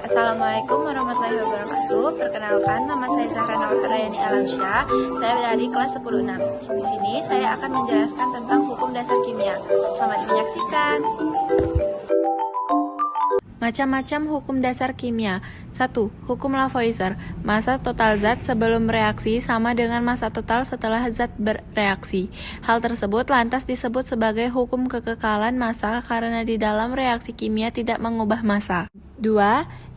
Assalamualaikum warahmatullahi wabarakatuh. Perkenalkan, nama saya Zahra Nawardayani Alamsyah. Saya dari kelas 10-6. Di sini saya akan menjelaskan tentang hukum dasar kimia. Selamat menyaksikan. Macam-macam hukum dasar kimia. 1. Hukum Lavoisier. Massa total zat sebelum reaksi sama dengan massa total setelah zat bereaksi. Hal tersebut lantas disebut sebagai hukum kekekalan massa karena di dalam reaksi kimia tidak mengubah massa. 2.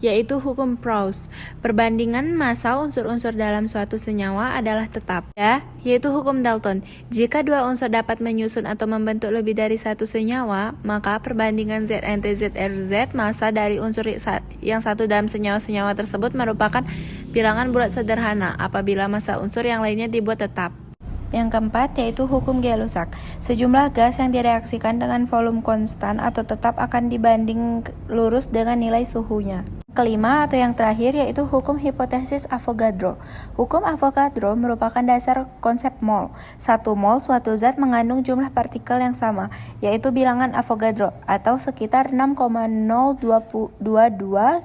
Yaitu hukum Proust. Perbandingan massa unsur-unsur dalam suatu senyawa adalah tetap. 3. Yaitu hukum Dalton. Jika dua unsur dapat menyusun atau membentuk lebih dari satu senyawa, maka perbandingan ZNT/ZRZ massa dari unsur yang satu dalam senyawa-senyawa tersebut merupakan bilangan bulat sederhana apabila massa unsur yang lainnya dibuat tetap. Yang keempat yaitu hukum Gay-Lussac. Sejumlah gas yang direaksikan dengan volume konstan atau tetap akan dibanding lurus dengan nilai suhunya. Kelima atau yang terakhir yaitu hukum hipotesis Avogadro. Hukum Avogadro merupakan dasar konsep mol. Satu mol suatu zat mengandung jumlah partikel yang sama, yaitu bilangan Avogadro atau sekitar 6,0222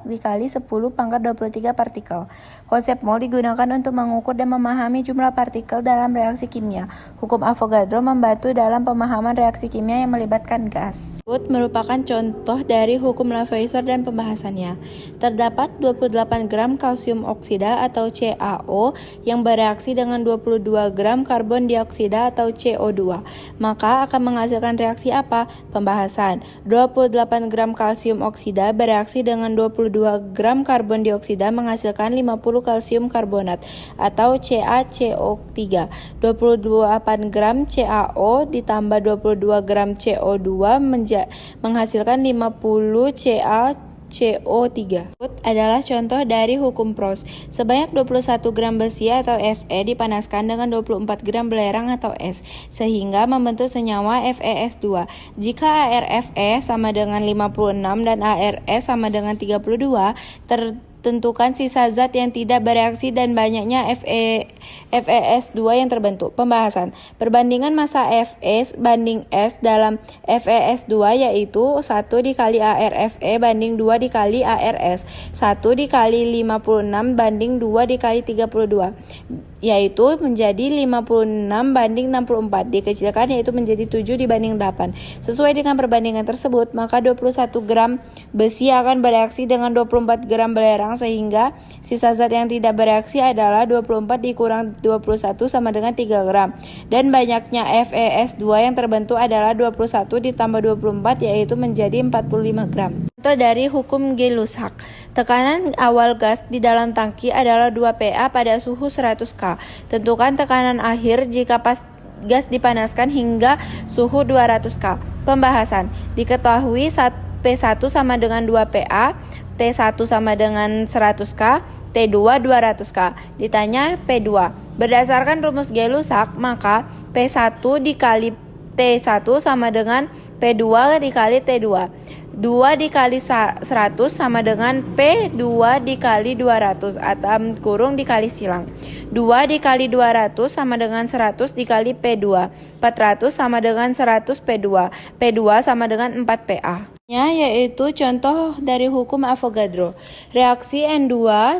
dikali 10 pangkat 23 partikel. Konsep mol digunakan untuk mengukur dan memahami jumlah partikel dalam reaksi kimia. Hukum Avogadro membantu dalam pemahaman reaksi kimia yang melibatkan gas. Berikut merupakan contoh dari hukum Lavoisier dan pembahasannya. Terdapat 28 gram kalsium oksida atau CaO yang bereaksi dengan 22 gram karbon dioksida atau CO2. Maka akan menghasilkan reaksi apa? Pembahasan. 28 gram kalsium oksida bereaksi dengan 22 gram karbon dioksida menghasilkan 50 kalsium karbonat atau CaCO3. 28 gram CaO ditambah 22 gram CO2 menghasilkan 50 CaCO3. Adalah contoh dari hukum Proust. Sebanyak 21 gram besi atau Fe dipanaskan dengan 24 gram belerang atau es, sehingga membentuk senyawa FeS2. Jika ArFe sama dengan 56 dan ArS sama dengan 32, tentukan sisa zat yang tidak bereaksi dan banyaknya FeS2 yang terbentuk. Pembahasan. Perbandingan massa Fe banding S dalam FeS2 yaitu 1 dikali ArFe banding 2 dikali ArS, 1 dikali 56 banding 2 dikali 32, yaitu menjadi 56 banding 64, dikecilkan yaitu menjadi 7 dibanding 8. Sesuai dengan perbandingan tersebut, maka 21 gram besi akan bereaksi dengan 24 gram belerang, sehingga sisa zat yang tidak bereaksi adalah 24 dikurang 21 sama dengan 3 gram. Dan banyaknya FeS2 yang terbentuk adalah 21 ditambah 24 yaitu menjadi 45 gram. Contoh dari hukum Gay-Lussac. Tekanan awal gas di dalam tangki adalah 2 PA pada suhu 100 K. Tentukan tekanan akhir jika gas dipanaskan hingga suhu 200 K. Pembahasan. Diketahui P1 sama dengan 2 PA, T1 sama dengan 100 K, T2 200 K. Ditanya P2. Berdasarkan rumus Gay-Lussac, maka P1 dikali T1 sama dengan P2 dikali T2. 2 dikali 100 sama dengan P2 dikali 200 atau kurung dikali silang. 2 dikali 200 sama dengan 100 dikali P2. 400 sama dengan 100 P2. P2 sama dengan 4 PA. Yaitu contoh dari hukum Avogadro. Reaksi N2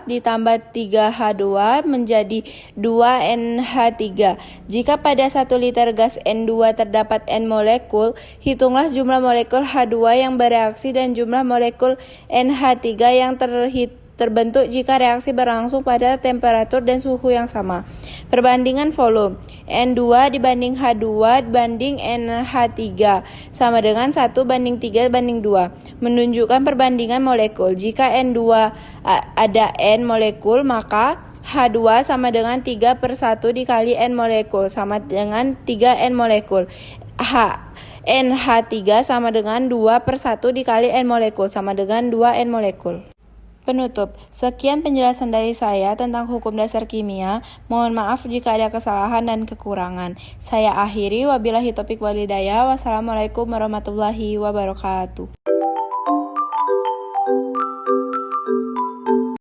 ditambah 3H2 menjadi 2NH3. Jika pada 1 liter gas N2 terdapat N molekul, hitunglah jumlah molekul H2 yang bereaksi dan jumlah molekul NH3 yang terbentuk jika reaksi berlangsung pada temperatur dan suhu yang sama. Perbandingan volume. N2 dibanding H2 banding NH3 sama dengan 1 banding 3 banding 2. Menunjukkan perbandingan molekul. Jika N2 ada N molekul, maka H2 sama dengan 3/1 dikali N molekul sama dengan 3N molekul. NH3 sama dengan 2/1 dikali N molekul sama dengan 2N molekul. Penutup, sekian penjelasan dari saya tentang hukum dasar kimia. Mohon maaf jika ada kesalahan dan kekurangan. Saya akhiri, wabillahi taufiq walhidayah. Wassalamualaikum warahmatullahi wabarakatuh.